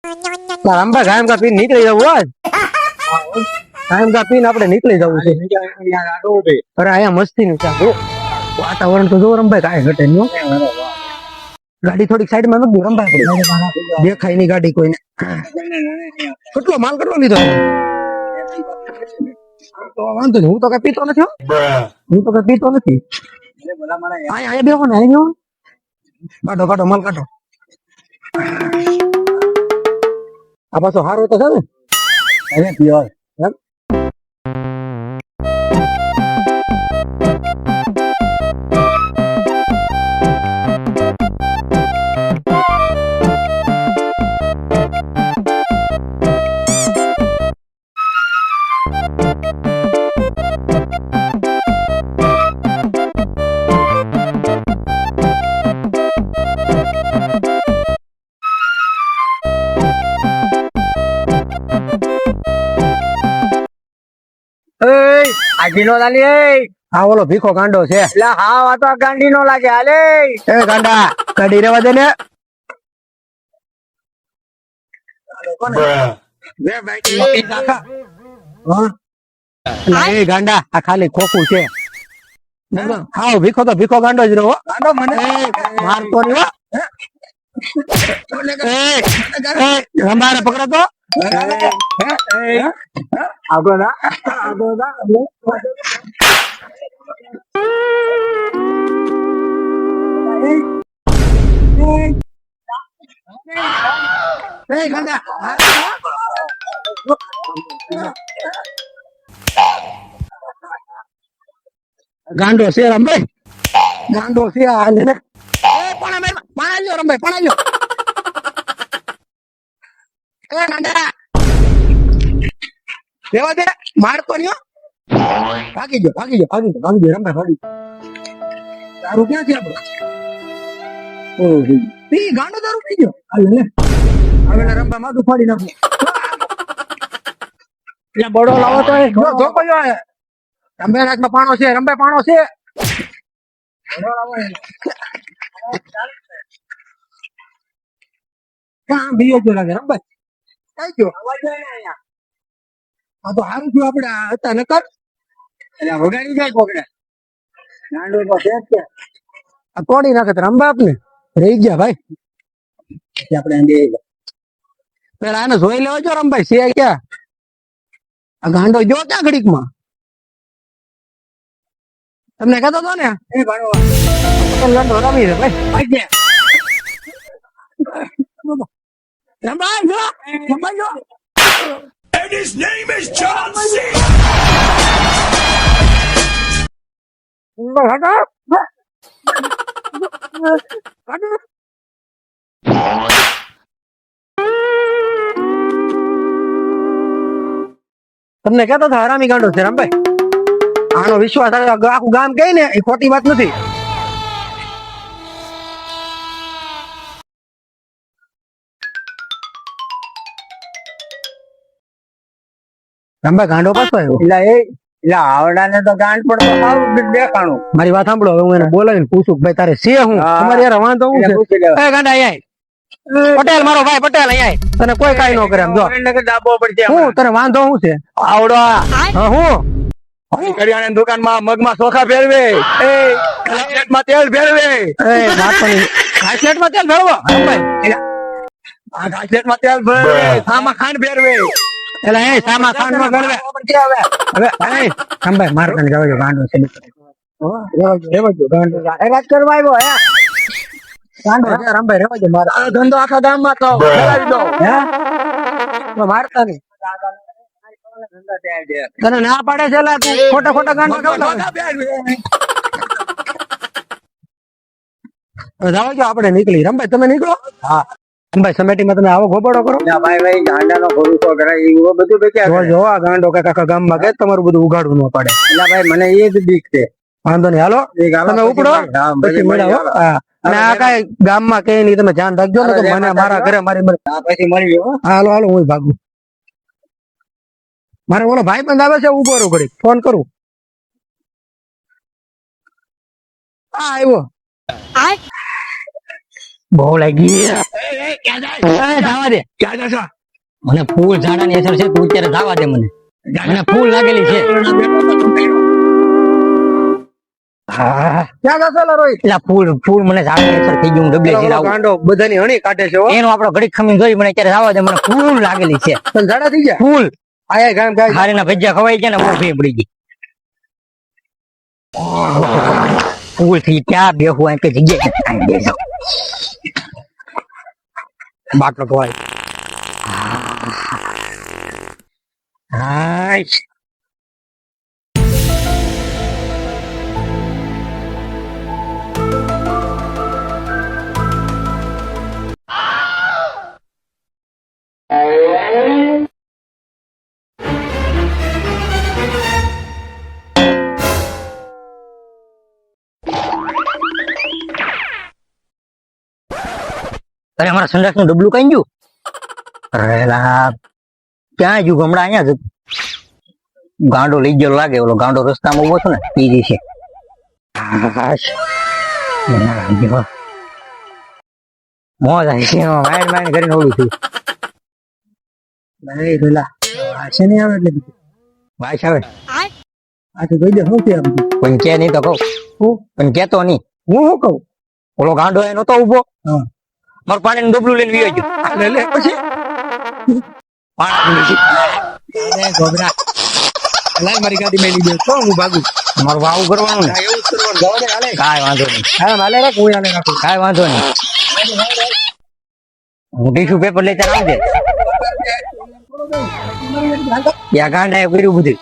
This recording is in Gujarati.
રામભાઈ ગાયમ કા પીને નીકળી જવું હોય ગાયમ કા પીને આપણે નીકળી જવું છે અરે અહીંયા મસ્તી નું છે વાતાવરણ તો જો રમભાઈ કાંઈ ઘટે નહીં ગાડી થોડીક સાઈડ માં મૂક રમભાઈ દેખાય નહીં ગાડી કોઈને કેટલો માલ કેટલો લીધો તો વાંધો નહીં હું તો કઈ પીતો નથી હું તો કઈ પીતો નથી અહીંયા બેહો ને અહીં કાઢો કાઢો માલ કાઢો આ પાછો હારો તો છે ને અરે પ્યોર એમ આજીનો લાલી આ ઓલો ભીખો ગાંડો છે એટલે હા આ તો ગાંડી નો લાગે હાલે એ ગાંડા ગાડી રેવા દે ને એ ગાંડા આ ખાલી ખોખું છે હા ભીખો તો ભીખો ગાંડો જ રહ્યો મારતો નહીં રંબારે પકડો તો આગળ ગાંડો છે રંભાઈ ગાંડો છે હાલે ને પાણા રંભાઈ પાણા રેવા દે મારતો નહી ભાગી ગયો ભાગી ગયો ભાગી ગયો ભાગી ગયો રંભાઈ ભાગી દારૂ ક્યાં છે આપડે પી ગાંડો દારૂ પી ગયો હાલે ને હવે રંભા માથું ફાડી નાખું એટલે બડો લાવો તો ધોકો જો રંભાઈ હાથમાં પાણો છે રંભાઈ પાણો છે બડો લાવો ક્યાં બીજો જો લાગે રંભાઈ કઈ ગયો આ તો સારું થયું આપડે હતા નકર એટલે વગાડી જાય કોકડે ગાંડો તો છે જ કે આ તોડી નાખે તો રંભા આપને રહી ગયા ભાઈ આપણે બે પેલા આને જોઈ લેવો છો રંભાઈ છે ક્યાં આ ગાંડો જો ક્યાં ઘડીક માં તમને કહેતો હતો ને એ ભાડો લંડો રમી છે ભાઈ ભાઈ રંભાઈ જો રંભાઈ જો And his name is John C. તમને કહેતો હતો હરામી ગાંડો છે રંભાઈ આનો વિશ્વાસ આખું ગામ કહે ને એ ખોટી વાત નથી રંભાઈ ગાંડો પાછો આવ્યો એટલે આવડાને તો ગાંઠ પડતો સારું દેખાણું મારી વાત સાંભળો હવે હું એને બોલાવીને પૂછું ભાઈ તારે છે હું તમારે યાર વાંધો હું છે એ ગાંડા અહીંયા પટેલ મારો ભાઈ પટેલ અહીંયા તને કોઈ કાઈ ન કરે એમ જો દાબો પડશે હું તને વાંધો હું છે આવડો હું કરિયાણાની દુકાનમાં મગમાં ચોખા ફેરવે એ પ્લેટમાં તેલ ફેરવે એ નાખવાની ઘાસલેટમાં તેલ ભરવો રંભાઈ આ ઘાસલેટમાં તેલ ફેરવે સામા ખાંડ ફેરવે એટલે એ સામા ખાંડ નો ગણવે હવે એ રંભાઈ માર કને જવા જો ગાંડો છે રેવા જો ગાંડો વાત કરવા આવ્યો હે ગાંડો છે રંભાઈ રેવા જો માર આ ધંધો આખા ગામમાં તો ફેલાવી દો હે તો મારતા નહીં તને ના પાડે છે લા તું ખોટા ખોટા ગાંડો જાવ જો આપણે નીકળી રંભાઈ તમે નીકળો હા રંભાઈ સમેટીમાં તમે આવો ગોબડો કરો ભાઈ ગાંડાનો ભરોસો કરાય એવું બધું બેઠા જો આ ગાંડો કાકા ગામમાં કે તમારું બધું ઉગાડવું ન પડે એટલે ભાઈ મને એ જ બીક છે વાંધો નહીં હાલો તમે ઉપડો પછી મળાવો હા અને આ કઈ ગામમાં કઈ નહીં તમે ધ્યાન રાખજો ને તો મને મારા ઘરે મારી પછી મળી ગયો હાલો હાલો હું ભાગું મારે ઓલો ભાઈ બંધ આવે છે ઉભો રહો ઘડી ફોન કરું હા આવ્યો બહુ લાગી ક્યાં જાય જવા દે ક્યાં જશો મને ફૂલ ઝાડાની અસર છે તું અત્યારે જવા દે મને ફૂલ લાગેલી છે હા ક્યાં જશો લા રોહિત એટલે ફૂલ મને ઝાડાની અસર થઈ ગઈ હું ડબલે જઈ લાવું ગાંડો બધાની હણી કાઢે છે હો એનો આપણો ઘડીક ખમીને જોઈ મને અત્યારે જવા દે મને ફૂલ લાગેલી છે તને ઝાડા થઈ ગયા ફૂલ આયા ગામ ગાય હારીના ભજીયા ખવાઈ ગયા ને મોઢે પડી ગઈ ફૂલ થી ક્યાં બેહું અહીં કઈ જગ્યાએ કાંઈ બેસો બાટલો ખવાય હાય અરે અમારા સંડાસ નું ડબલું કઈ ગયું અરે લા ક્યાં ગયું હમણાં અહીંયા જ ગાંડો લઈ ગયો લાગે ઓલો ગાંડો રસ્તામાં ઉભો હતો ને એ છે મોજ આવી છે માઇન્ડ માઇન્ડ કરીને ઓલું થયું ભાઈ પેલા વાસે નહીં આવે એટલે વાસ આવે આ તો કહી દે શું કે પણ કે નહીં તો કહું હું પણ કેતો નહીં હું શું કહું ઓલો ગાંડો એ નતો ઉભો મારું પાણી નું ડબલું લઈને વી ગયો લે પછી પાણી ગોબરા લાય મારી ગાડી મેલી દે તો હું ભાગું મારું વાવું કરવાનું ને એવું જ કરવાનું જવા દે હાલે કાંઈ વાંધો નહીં હા હાલે રાખ હું હાલે રાખું કાંઈ વાંધો નહીં હું ટીશ્યુ પેપર લેતા આવજે ત્યાં ગાંડા એ કર્યું બધું